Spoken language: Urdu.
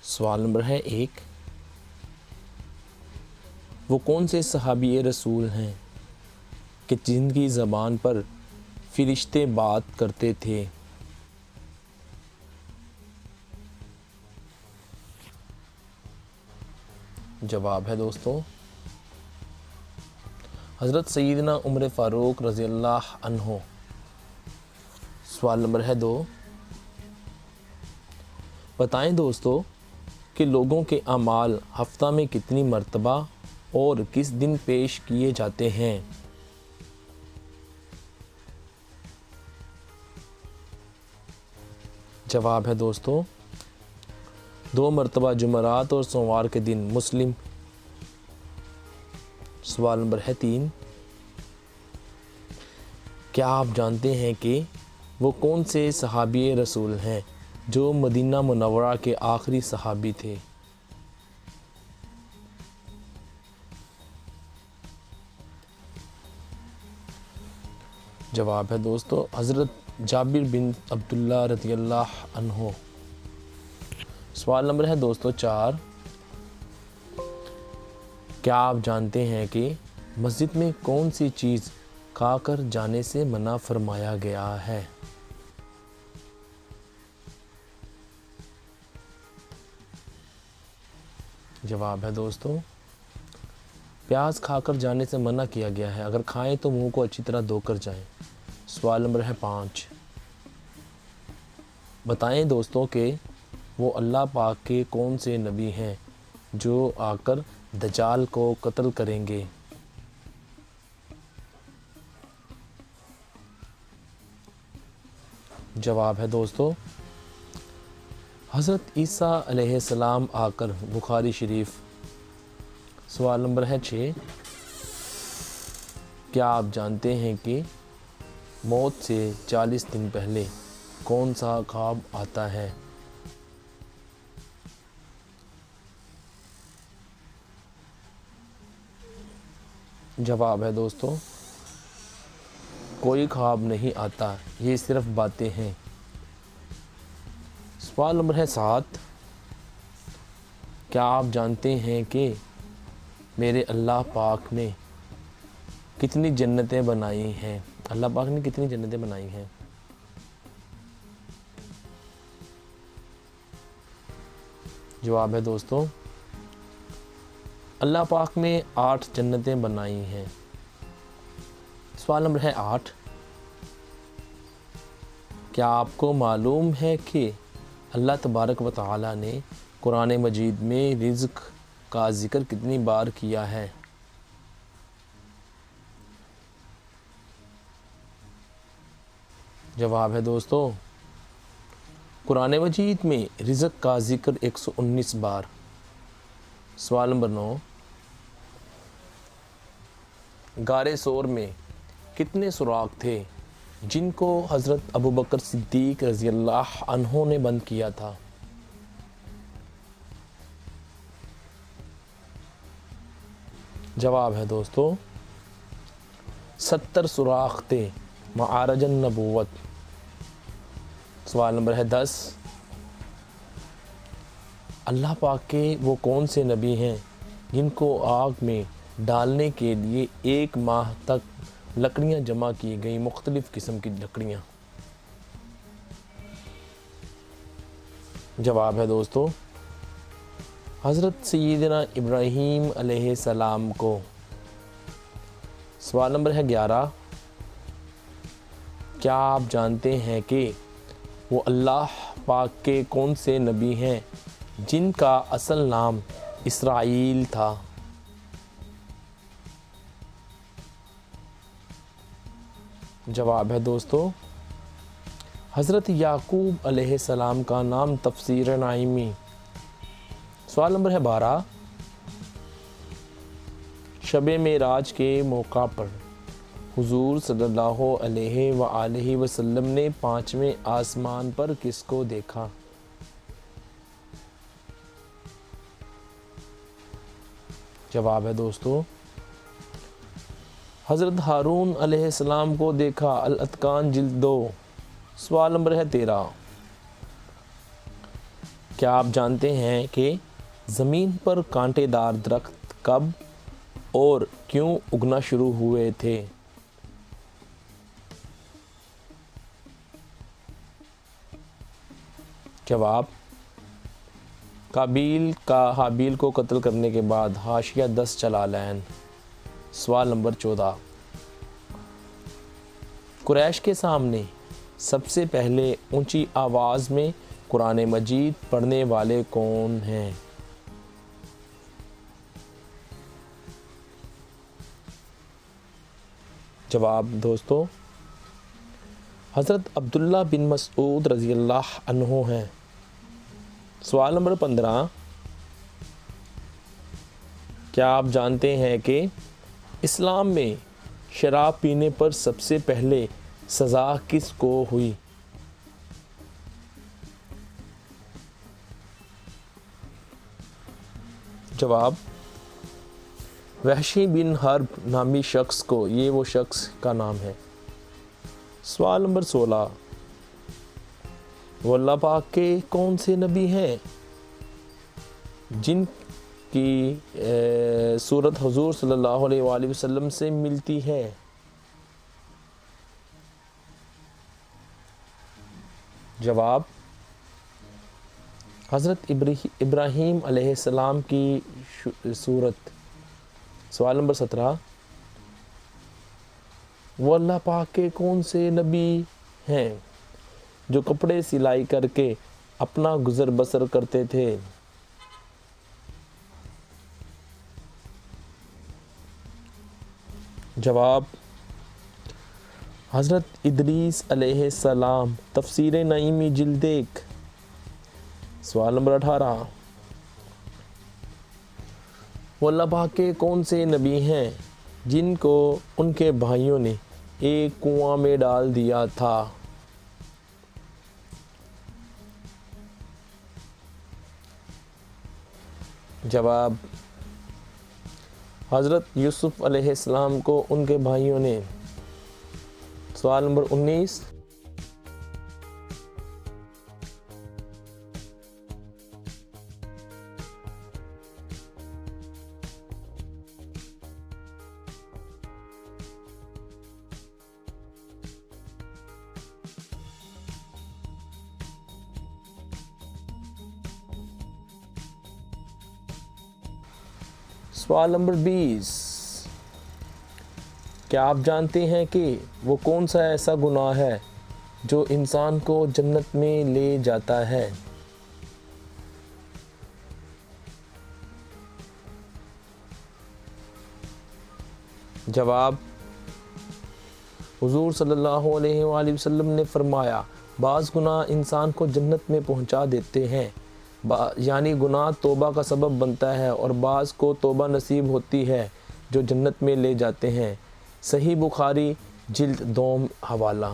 سوال نمبر ہے 1، وہ کون سے صحابی رسول ہیں کہ جن کی زبان پر فرشتے بات کرتے تھے؟ جواب ہے دوستو حضرت سیدنا عمر فاروق رضی اللہ عنہ۔ سوال نمبر ہے 2، بتائیں دوستو کہ لوگوں کے اعمال ہفتہ میں کتنی مرتبہ اور کس دن پیش کیے جاتے ہیں؟ جواب ہے دوستو 2 مرتبہ جمعرات اور سوموار کے دن مسلم۔ سوال نمبر ہے 3، کیا آپ جانتے ہیں کہ وہ کون سے صحابی رسول ہیں جو مدینہ منورہ کے آخری صحابی تھے؟ جواب ہے دوستو حضرت جابر بن عبداللہ رضی اللہ عنہ۔ سوال نمبر ہے دوستو 4، کیا آپ جانتے ہیں کہ مسجد میں کون سی چیز کھا کر جانے سے منع فرمایا گیا ہے؟ جواب ہے دوستو پیاز کھا کر جانے سے منع کیا گیا ہے، اگر کھائیں تو منہ کو اچھی طرح دھو کر جائیں۔ سوال نمبر ہے 5، بتائیں دوستوں کہ وہ اللہ پاک کے کون سے نبی ہیں جو آ کر دجال کو قتل کریں گے؟ جواب ہے دوستو حضرت عیسیٰ علیہ السلام آ کر، بخاری شریف۔ سوال نمبر ہے 6، کیا آپ جانتے ہیں کہ موت سے 40 دن پہلے کون سا خواب آتا ہے؟ جواب ہے دوستو کوئی خواب نہیں آتا، یہ صرف باتیں ہیں۔ سوال نمبر ہے 7، کیا آپ جانتے ہیں کہ میرے اللہ پاک نے کتنی جنتیں بنائی ہیں؟ اللہ پاک نے کتنی جنتیں بنائی ہیں؟ جواب ہے دوستو اللہ پاک نے 8 جنتیں بنائی ہیں۔ سوال نمبر ہے 8، کیا آپ کو معلوم ہے کہ اللہ تبارک و تعالی نے قرآن مجید میں رزق کا ذکر کتنی بار کیا ہے؟ جواب ہے دوستو قرآن مجید میں رزق کا ذکر 119 بار۔ سوال نمبر 9، غار ثور میں کتنے سوراخ تھے جن کو حضرت ابوبکر صدیق رضی اللہ عنہ نے بند کیا تھا؟ جواب ہے دوستو 70 سوراخ تھے، معارج النبوت۔ سوال نمبر ہے 10، اللہ پاک کے وہ کون سے نبی ہیں جن کو آگ میں ڈالنے کے لیے 1 ماہ تک لکڑیاں جمع کی گئی، مختلف قسم کی لکڑیاں؟ جواب ہے دوستو حضرت سیدنا ابراہیم علیہ السلام کو۔ سوال نمبر ہے 11، کیا آپ جانتے ہیں کہ وہ اللہ پاک کے کون سے نبی ہیں جن کا اصل نام اسرائیل تھا؟ جواب ہے دوستو حضرت یعقوب علیہ السلام کا نام تفسیر نعیمی۔ سوال نمبر ہے 12، شب معراج کے موقع پر حضور صلی اللہ علیہ وآلہ وسلم نے 5ویں آسمان پر کس کو دیکھا؟ جواب ہے دوستو حضرت ہارون علیہ السلام کو دیکھا، الاتقان جلد 2۔ سوال نمبر ہے 13، کیا آپ جانتے ہیں کہ زمین پر کانٹے دار درخت کب اور کیوں اگنا شروع ہوئے تھے؟ جواب، قابیل کا حابیل کو قتل کرنے کے بعد حاشیہ 10 جلالین۔ سوال نمبر 14، قریش کے سامنے سب سے پہلے اونچی آواز میں قرآن مجید پڑھنے والے کون ہیں؟ جواب دوستو، حضرت عبداللہ بن مسعود رضی اللہ عنہ ہیں۔ سوال نمبر 15، کیا آپ جانتے ہیں کہ اسلام میں شراب پینے پر سب سے پہلے سزا کس کو ہوئی؟ جواب، وحشی بن حرب نامی شخص کو، یہ وہ شخص کا نام ہے۔ سوال نمبر 16، وہ اللہ پاک کے کون سے نبی ہیں جن کی صورت حضور صلی اللہ علیہ وآلہ وسلم سے ملتی ہے؟ جواب، حضرت ابراہیم علیہ السلام کی صورت۔ سوال نمبر 17، وہ اللہ پاک کے کون سے نبی ہیں جو کپڑے سلائی کر کے اپنا گزر بسر کرتے تھے؟ جواب، حضرت ادریس علیہ السلام۔ تفسیر نعیمی جلد 1۔ سوال نمبر 18، وہ اللہ پاک کے کون سے نبی ہیں جن کو ان کے بھائیوں نے ایک کنواں میں ڈال دیا تھا؟ جواب، حضرت یوسف علیہ السلام کو ان کے بھائیوں نے۔ سوال نمبر 19، سوال نمبر 20، کیا آپ جانتے ہیں کہ وہ کون سا ایسا گناہ ہے جو انسان کو جنت میں لے جاتا ہے؟ جواب، حضور صلی اللہ علیہ وآلہ وسلم نے فرمایا، بعض گناہ انسان کو جنت میں پہنچا دیتے ہیں، یعنی گناہ توبہ کا سبب بنتا ہے، اور بعض کو توبہ نصیب ہوتی ہے جو جنت میں لے جاتے ہیں۔ صحیح بخاری جلد 2 حوالہ۔